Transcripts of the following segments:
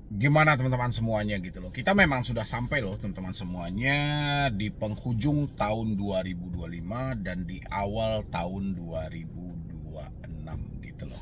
Gimana teman-teman semuanya gitu loh. Kita memang sudah sampai loh teman-teman semuanya di penghujung tahun 2025 dan di awal tahun 2026 gitu loh.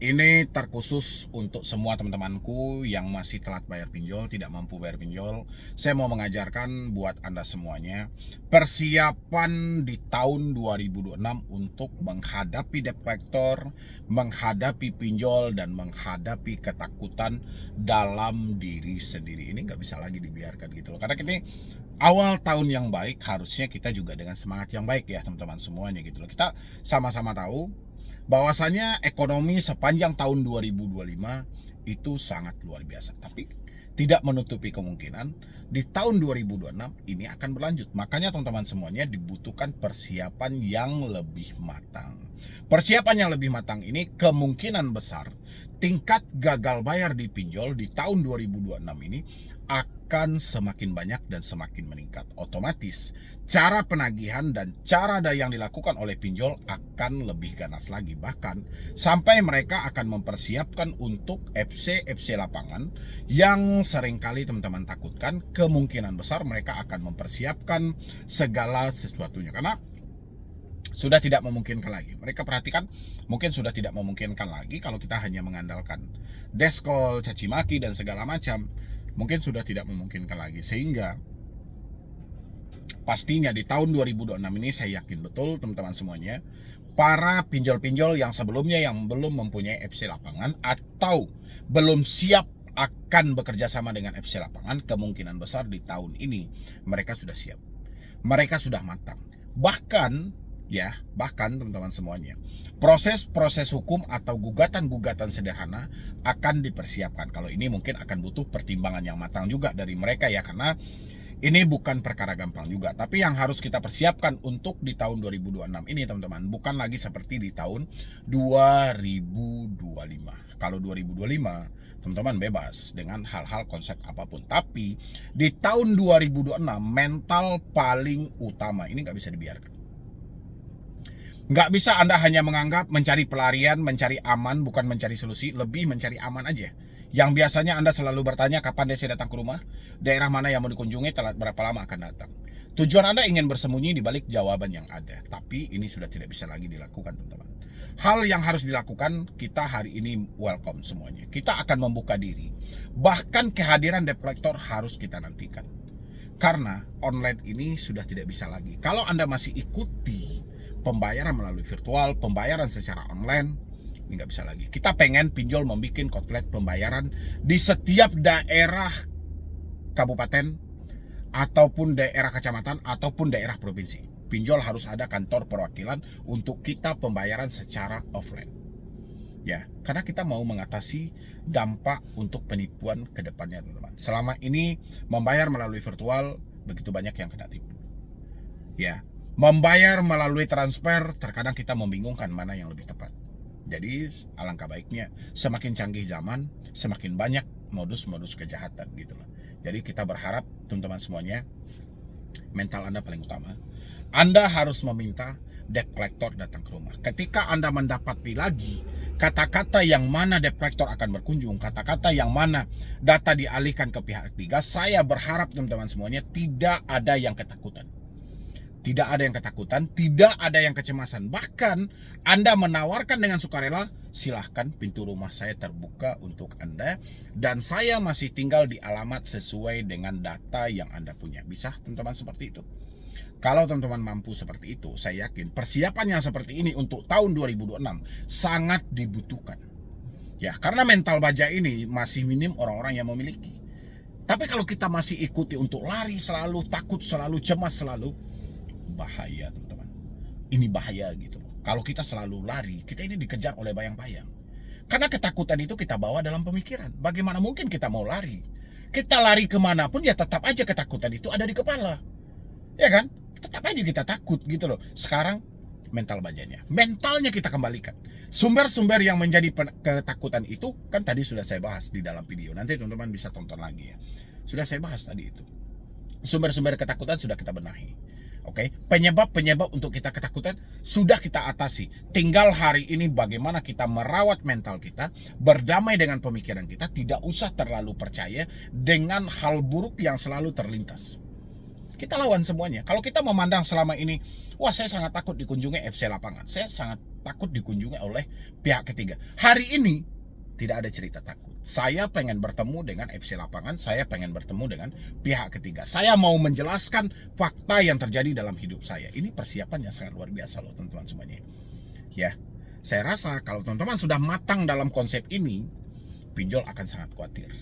Ini terkhusus untuk semua teman-temanku yang masih telat bayar pinjol, tidak mampu bayar pinjol. Saya mau mengajarkan buat Anda semuanya persiapan di tahun 2026 untuk menghadapi debt collector, menghadapi pinjol, dan menghadapi ketakutan dalam diri sendiri. Ini nggak bisa lagi dibiarkan gitu loh. Karena ini awal tahun yang baik, harusnya kita juga dengan semangat yang baik ya teman-teman semuanya gitu loh. Kita sama-sama tahu bahwasanya ekonomi sepanjang tahun 2025 itu sangat luar biasa. Tapi tidak menutupi kemungkinan di tahun 2026 ini akan berlanjut. Makanya teman-teman semuanya dibutuhkan persiapan yang lebih matang. Persiapan yang lebih matang ini kemungkinan besar tingkat gagal bayar di pinjol di tahun 2026 ini akan semakin banyak dan semakin meningkat. Otomatis cara penagihan dan cara yang dilakukan oleh pinjol akan lebih ganas lagi. Bahkan sampai mereka akan mempersiapkan untuk FC lapangan yang seringkali teman-teman takutkan. Kemungkinan besar mereka akan mempersiapkan segala sesuatunya karena sudah tidak memungkinkan lagi. Mereka perhatikan, mungkin sudah tidak memungkinkan lagi kalau kita hanya mengandalkan deskol, caci maki dan segala macam. Mungkin sudah tidak memungkinkan lagi, sehingga pastinya di tahun 2026 ini saya yakin betul teman-teman semuanya, para pinjol-pinjol yang sebelumnya yang belum mempunyai FC lapangan atau belum siap akan bekerja sama dengan FC lapangan, kemungkinan besar di tahun ini mereka sudah siap, mereka sudah matang. Bahkan teman-teman semuanya, proses-proses hukum atau gugatan-gugatan sederhana akan dipersiapkan. Kalau ini mungkin akan butuh pertimbangan yang matang juga dari mereka ya, karena ini bukan perkara gampang juga. Tapi yang harus kita persiapkan untuk di tahun 2026 ini teman-teman, bukan lagi seperti di tahun 2025. Kalau 2025 teman-teman bebas dengan hal-hal konsep apapun. Tapi di tahun 2026 mental paling utama ini nggak bisa dibiarkan. Nggak bisa Anda hanya menganggap mencari pelarian, mencari aman, bukan mencari solusi, lebih mencari aman aja. Yang biasanya Anda selalu bertanya kapan saya datang ke rumah, daerah mana yang mau dikunjungi, telat berapa lama akan datang. Tujuan Anda ingin bersembunyi di balik jawaban yang ada, tapi ini sudah tidak bisa lagi dilakukan teman-teman. Hal yang harus dilakukan, kita hari ini welcome semuanya. Kita akan membuka diri. Bahkan kehadiran debt collector harus kita nantikan. Karena online ini sudah tidak bisa lagi. Kalau Anda masih ikuti pembayaran melalui virtual, pembayaran secara online, ini nggak bisa lagi. Kita pengen pinjol membuat outlet pembayaran di setiap daerah kabupaten, ataupun daerah kecamatan, ataupun daerah provinsi. Pinjol harus ada kantor perwakilan untuk kita pembayaran secara offline. Ya, karena kita mau mengatasi dampak untuk penipuan ke depannya, teman-teman. Selama ini membayar melalui virtual, begitu banyak yang kena tipu. Ya, membayar melalui transfer, terkadang kita membingungkan mana yang lebih tepat. Jadi alangkah baiknya semakin canggih zaman, semakin banyak modus-modus kejahatan gitu loh. Jadi kita berharap teman-teman semuanya, mental Anda paling utama. Anda harus meminta debt collector datang ke rumah. Ketika Anda mendapati lagi kata-kata yang mana debt collector akan berkunjung, kata-kata yang mana data dialihkan ke pihak ketiga, saya berharap teman-teman semuanya tidak ada yang ketakutan. Tidak ada yang ketakutan, tidak ada yang kecemasan. Bahkan Anda menawarkan dengan sukarela, silahkan, pintu rumah saya terbuka untuk Anda. Dan saya masih tinggal di alamat sesuai dengan data yang Anda punya. Bisa teman-teman seperti itu? Kalau teman-teman mampu seperti itu, saya yakin persiapan yang seperti ini untuk tahun 2026 sangat dibutuhkan. Ya, karena mental baja ini masih minim orang-orang yang memiliki. Tapi kalau kita masih ikuti untuk lari selalu, takut selalu, cemas selalu, bahaya teman-teman. Ini bahaya gitu loh. Kalau kita selalu lari, kita ini dikejar oleh bayang-bayang. Karena ketakutan itu kita bawa dalam pemikiran. Bagaimana mungkin kita mau lari? Kita lari kemanapun ya tetap aja ketakutan itu ada di kepala. Ya kan? Tetap aja kita takut gitu loh. Sekarang mental bajanya. Mentalnya kita kembalikan. Sumber-sumber yang menjadi ketakutan itu kan tadi sudah saya bahas di dalam video. Nanti teman-teman bisa tonton lagi ya. Sudah saya bahas tadi itu. Sumber-sumber ketakutan sudah kita benahi. Oke, penyebab-penyebab untuk kita ketakutan sudah kita atasi. Tinggal hari ini bagaimana kita merawat mental kita, berdamai dengan pemikiran kita, tidak usah terlalu percaya dengan hal buruk yang selalu terlintas. Kita lawan semuanya. Kalau kita memandang selama ini, wah saya sangat takut dikunjungi FC lapangan, saya sangat takut dikunjungi oleh pihak ketiga. Hari ini tidak ada cerita takut. Saya pengen bertemu dengan FC lapangan, saya pengen bertemu dengan pihak ketiga. Saya mau menjelaskan fakta yang terjadi dalam hidup saya. Ini persiapan yang sangat luar biasa loh teman-teman semuanya. Ya, saya rasa kalau teman-teman sudah matang dalam konsep ini, pinjol akan sangat khawatir.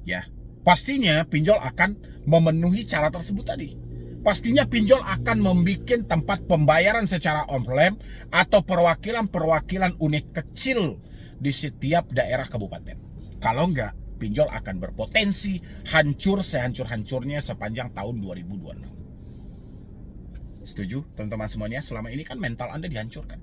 Ya, pastinya pinjol akan memenuhi cara tersebut tadi. Pastinya pinjol akan membuat tempat pembayaran secara online atau perwakilan-perwakilan unit kecil di setiap daerah kabupaten. Kalau enggak, pinjol akan berpotensi hancur sehancur-hancurnya sepanjang tahun 2026. Setuju teman-teman semuanya? Selama ini kan mental Anda dihancurkan,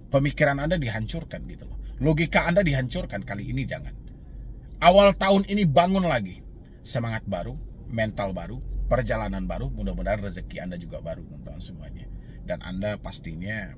pemikiran Anda dihancurkan gitu loh, logika Anda dihancurkan. Kali ini jangan. Awal tahun ini bangun lagi, semangat baru, mental baru, perjalanan baru. Mudah-mudahan rezeki Anda juga baru teman-teman semuanya, dan Anda pastinya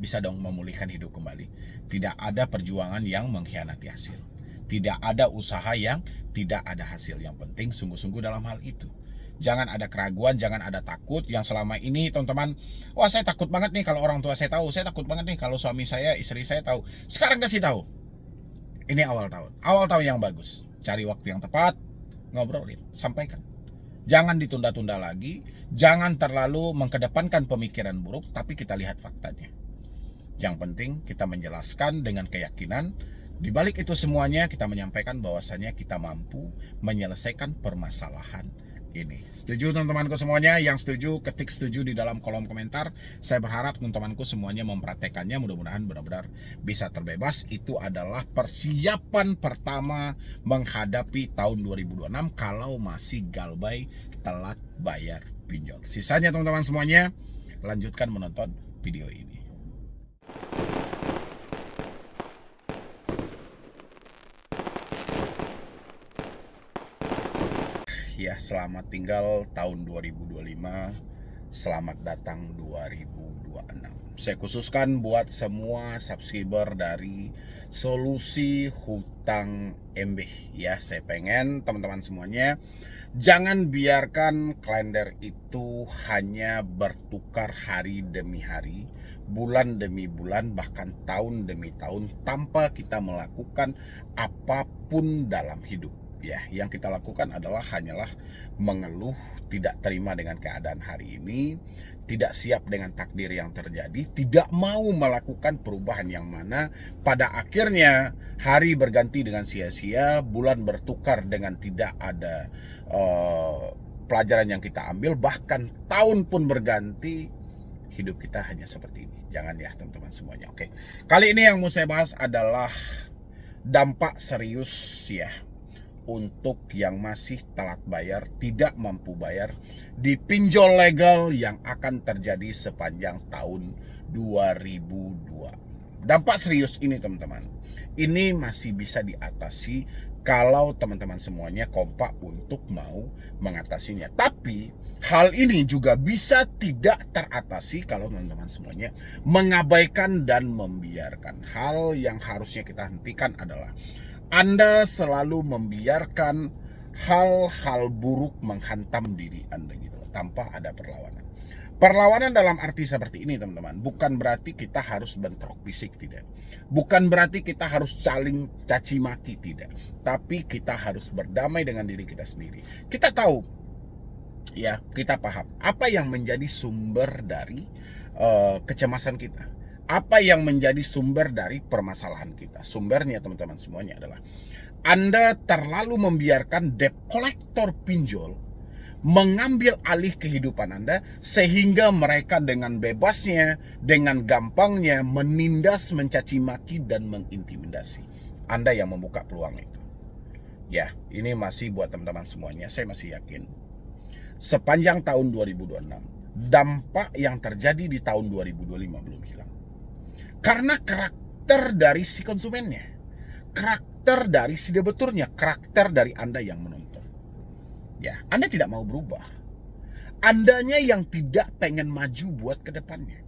bisa dong memulihkan hidup kembali. Tidak ada perjuangan yang mengkhianati hasil, tidak ada usaha yang tidak ada hasil. Yang penting sungguh-sungguh dalam hal itu. Jangan ada keraguan, jangan ada takut yang selama ini teman-teman, wah saya takut banget nih kalau orang tua saya tahu, saya takut banget nih kalau suami saya, istri saya tahu. Sekarang kasih tahu. Ini awal tahun yang bagus. Cari waktu yang tepat, ngobrolin, sampaikan. Jangan ditunda-tunda lagi, jangan terlalu mengkedepankan pemikiran buruk, tapi kita lihat faktanya. Yang penting kita menjelaskan dengan keyakinan. Di balik itu semuanya kita menyampaikan bahwasannya kita mampu menyelesaikan permasalahan ini. Setuju teman-temanku semuanya? Yang setuju ketik setuju di dalam kolom komentar. Saya berharap teman-temanku semuanya mempraktekannya. Mudah-mudahan benar-benar bisa terbebas. Itu adalah persiapan pertama menghadapi tahun 2026 kalau masih galbay telat bayar pinjol. Sisanya teman-teman semuanya lanjutkan menonton video ini. Ya, selamat tinggal tahun 2025. Selamat datang 2026. Saya khususkan buat semua subscriber dari Solusi Hutang MB ya. Saya pengen teman-teman semuanya jangan biarkan kalender itu hanya bertukar hari demi hari, bulan demi bulan, bahkan tahun demi tahun tanpa kita melakukan apapun dalam hidup. Ya, yang kita lakukan adalah hanyalah mengeluh, tidak terima dengan keadaan hari ini, tidak siap dengan takdir yang terjadi, tidak mau melakukan perubahan yang mana pada akhirnya hari berganti dengan sia-sia, bulan bertukar dengan tidak ada pelajaran yang kita ambil, bahkan tahun pun berganti, hidup kita hanya seperti ini. Jangan ya teman-teman semuanya. Oke, kali ini yang mau saya bahas adalah dampak serius ya untuk yang masih telat bayar, tidak mampu bayar di pinjol legal yang akan terjadi sepanjang tahun 2002. Dampak serius ini teman-teman, ini masih bisa diatasi kalau teman-teman semuanya kompak untuk mau mengatasinya. Tapi hal ini juga bisa tidak teratasi kalau teman-teman semuanya mengabaikan dan membiarkan. Hal yang harusnya kita hentikan adalah Anda selalu membiarkan hal-hal buruk menghantam diri Anda gitu loh, tanpa ada perlawanan. Perlawanan dalam arti seperti ini teman-teman, bukan berarti kita harus bentrok fisik, tidak. Bukan berarti kita harus saling caci maki, tidak. Tapi kita harus berdamai dengan diri kita sendiri. Kita tahu, ya kita paham apa yang menjadi sumber dari kecemasan kita. Apa yang menjadi sumber dari permasalahan kita? Sumbernya teman-teman semuanya adalah Anda terlalu membiarkan debt collector pinjol mengambil alih kehidupan Anda, sehingga mereka dengan bebasnya, dengan gampangnya menindas, mencaci maki, dan mengintimidasi. Anda yang membuka peluang itu. Ya, ini masih buat teman-teman semuanya. Saya masih yakin sepanjang tahun 2026 dampak yang terjadi di tahun 2025 belum hilang. Karena karakter dari si konsumennya, karakter dari si debiturnya, karakter dari Anda yang menonton. Ya, Anda tidak mau berubah. Andanya yang tidak pengen maju buat ke depannya.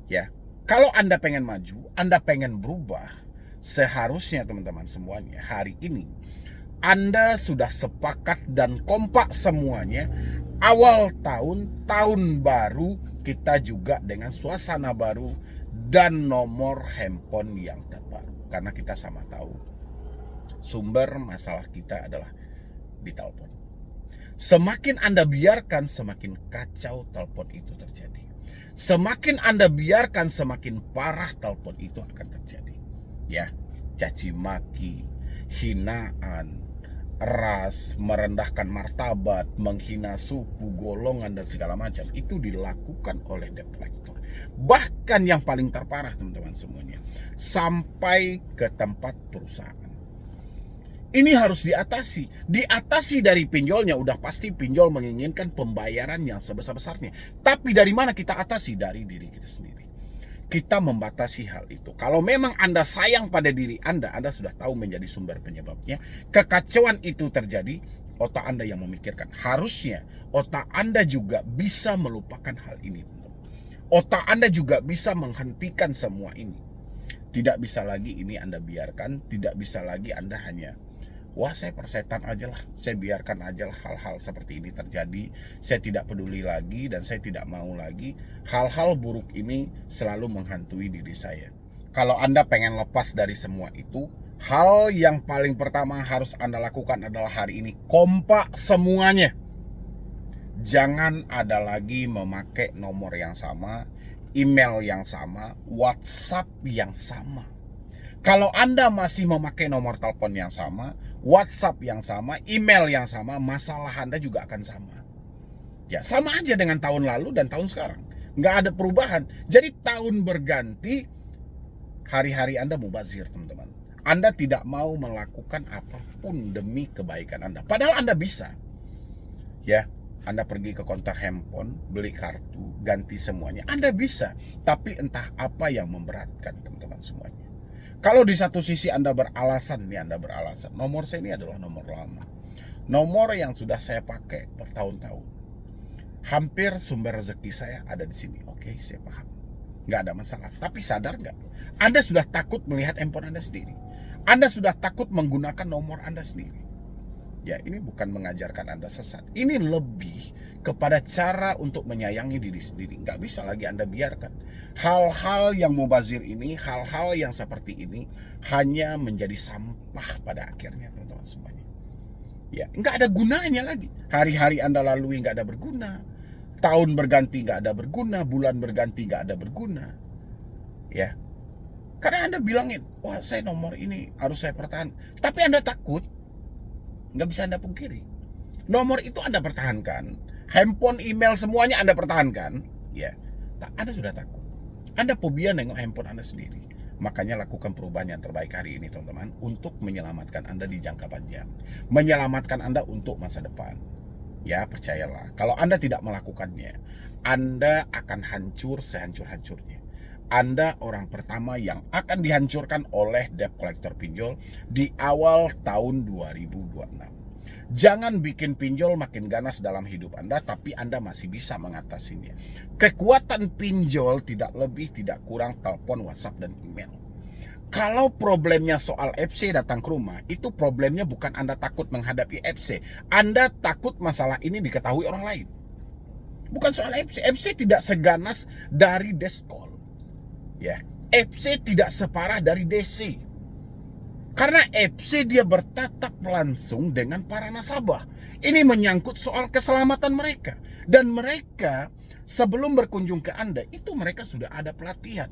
Ya, kalau Anda pengen maju, Anda pengen berubah, seharusnya teman-teman semuanya hari ini Anda sudah sepakat dan kompak semuanya. Awal tahun, tahun baru, kita juga dengan suasana baru dan nomor handphone yang terbaru. Karena kita sama tahu sumber masalah kita adalah di telepon. Semakin Anda biarkan, semakin kacau telepon itu terjadi. Semakin Anda biarkan, semakin parah telepon itu akan terjadi. Ya, caci maki, hinaan, ras, merendahkan martabat, menghina suku, golongan, dan segala macam itu dilakukan oleh debt collector. Bahkan yang paling terparah teman-teman semuanya, sampai ke tempat perusahaan. Ini harus diatasi. Diatasi dari pinjolnya, udah pasti pinjol menginginkan pembayaran yang sebesar-besarnya. Tapi dari mana kita atasi? Dari diri kita sendiri. Kita membatasi hal itu. Kalau memang Anda sayang pada diri Anda sudah tahu menjadi sumber penyebabnya. Kekacauan itu terjadi, otak Anda yang memikirkan. Harusnya otak Anda juga bisa melupakan hal ini. Otak Anda juga bisa menghentikan semua ini. Tidak bisa lagi ini Anda biarkan. Tidak bisa lagi Anda hanya, wah saya persetan aja lah, saya biarkan aja lah hal-hal seperti ini terjadi. Saya tidak peduli lagi dan saya tidak mau lagi hal-hal buruk ini selalu menghantui diri saya. Kalau Anda pengen lepas dari semua itu, hal yang paling pertama harus Anda lakukan adalah hari ini kompak semuanya. Jangan ada lagi memakai nomor yang sama, email yang sama, WhatsApp yang sama. Kalau Anda masih memakai nomor telepon yang sama, WhatsApp yang sama, email yang sama, masalah Anda juga akan sama. Ya, sama aja dengan tahun lalu dan tahun sekarang. Nggak ada perubahan. Jadi tahun berganti, hari-hari Anda mubazir, teman-teman. Anda tidak mau melakukan apapun demi kebaikan Anda. Padahal Anda bisa. Ya, Anda pergi ke konter handphone, beli kartu, ganti semuanya. Anda bisa. Tapi entah apa yang memberatkan, teman-teman semuanya. Kalau di satu sisi Anda beralasan, nomor saya ini adalah nomor lama. Nomor yang sudah saya pakai bertahun-tahun. Hampir sumber rezeki saya ada di sini. Oke, saya paham. Nggak ada masalah. Tapi sadar nggak? Anda sudah takut melihat handphone Anda sendiri. Anda sudah takut menggunakan nomor Anda sendiri. Ya, ini bukan mengajarkan Anda sesat. Ini lebih kepada cara untuk menyayangi diri sendiri. Nggak bisa lagi Anda biarkan hal-hal yang mubazir ini, hal-hal yang seperti ini hanya menjadi sampah pada akhirnya, teman-teman semuanya. Ya, nggak ada gunanya lagi. Hari-hari Anda lalui nggak ada berguna. Tahun berganti nggak ada berguna. Bulan berganti nggak ada berguna. Ya, karena Anda bilangin, wah saya nomor ini harus saya pertahankan. Tapi Anda takut. Nggak bisa Anda pungkiri. Nomor itu Anda pertahankan, handphone, email, semuanya Anda pertahankan. Ya, Anda sudah takut. Anda fobia nengok handphone Anda sendiri. Makanya lakukan perubahan yang terbaik hari ini, teman-teman, untuk menyelamatkan Anda di jangka panjang, menyelamatkan Anda untuk masa depan. Ya, percayalah, kalau Anda tidak melakukannya, Anda akan hancur sehancur-hancurnya. Anda orang pertama yang akan dihancurkan oleh debt collector pinjol di awal tahun 2026. Jangan bikin pinjol makin ganas dalam hidup Anda, tapi Anda masih bisa mengatasinya. Kekuatan pinjol tidak lebih tidak kurang telepon, WhatsApp, dan email. Kalau problemnya soal FC datang ke rumah, itu problemnya bukan Anda takut menghadapi FC. Anda takut masalah ini diketahui orang lain. Bukan soal FC. FC tidak seganas dari desk call. Ya, FC tidak separah dari DC. Karena FC dia bertatap langsung dengan para nasabah. Ini menyangkut soal keselamatan mereka. Dan mereka sebelum berkunjung ke Anda, itu mereka sudah ada pelatihan.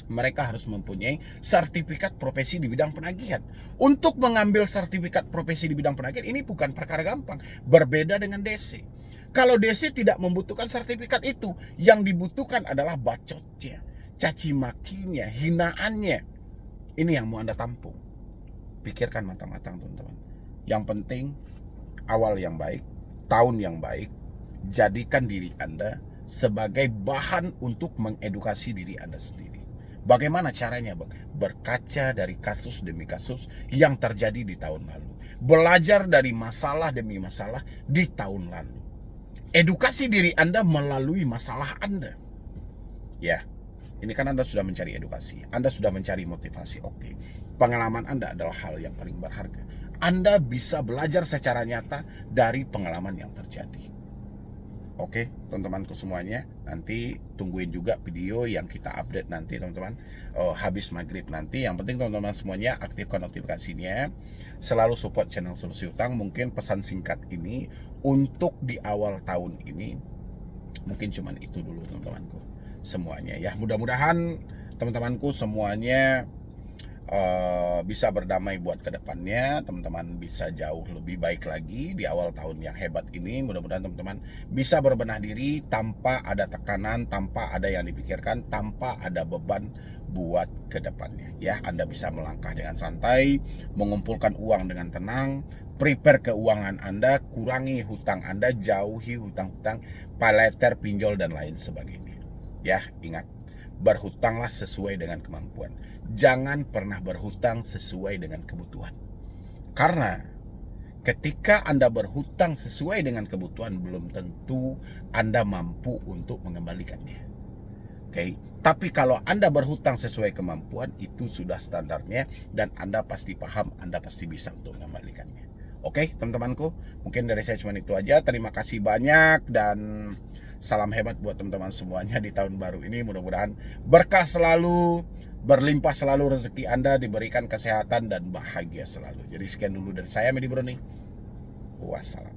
Mereka harus mempunyai sertifikat profesi di bidang penagihan. Untuk mengambil sertifikat profesi di bidang penagihan, ini bukan perkara gampang. Berbeda dengan DC. Kalau DC tidak membutuhkan sertifikat itu, yang dibutuhkan adalah bacotnya, caci makinya, hinaannya. Ini yang mau Anda tampung. Pikirkan matang-matang, teman-teman. Yang penting awal yang baik, tahun yang baik. Jadikan diri Anda sebagai bahan untuk mengedukasi diri Anda sendiri. Bagaimana caranya, Bang? Berkaca dari kasus demi kasus yang terjadi di tahun lalu. Belajar dari masalah demi masalah di tahun lalu. Edukasi diri Anda melalui masalah Anda. Ya, ini kan Anda sudah mencari edukasi, Anda sudah mencari motivasi. Oke, pengalaman Anda adalah hal yang paling berharga. Anda bisa belajar secara nyata dari pengalaman yang terjadi. Oke, teman-temanku semuanya, nanti tungguin juga video yang kita update nanti, teman-teman, habis maghrib nanti. Yang penting teman-teman semuanya aktifkan notifikasinya, selalu support channel Solusi Utang. Mungkin pesan singkat ini untuk di awal tahun ini mungkin cuman itu dulu, teman-temanku semuanya ya. Mudah-mudahan teman-temanku semuanya bisa berdamai buat kedepannya. Teman-teman bisa jauh lebih baik lagi di awal tahun yang hebat ini. Mudah-mudahan teman-teman bisa berbenah diri tanpa ada tekanan, tanpa ada yang dipikirkan, tanpa ada beban buat kedepannya ya. Anda bisa melangkah dengan santai, mengumpulkan uang dengan tenang, prepare keuangan Anda, kurangi hutang Anda, jauhi hutang-hutang, paylater, pinjol dan lain sebagainya ya. Ingat, berhutanglah sesuai dengan kemampuan. Jangan pernah berhutang sesuai dengan kebutuhan. Karena ketika Anda berhutang sesuai dengan kebutuhan, belum tentu Anda mampu untuk mengembalikannya. Oke, tapi kalau Anda berhutang sesuai kemampuan, itu sudah standarnya dan Anda pasti paham, Anda pasti bisa untuk mengembalikannya. Oke, teman-temanku, mungkin dari saya cuma itu aja. Terima kasih banyak dan salam hebat buat teman-teman semuanya di tahun baru ini. Mudah-mudahan berkah selalu, berlimpah selalu rezeki Anda, diberikan kesehatan dan bahagia selalu. Jadi sekian dulu dari saya, Medi Broni. Wassalam.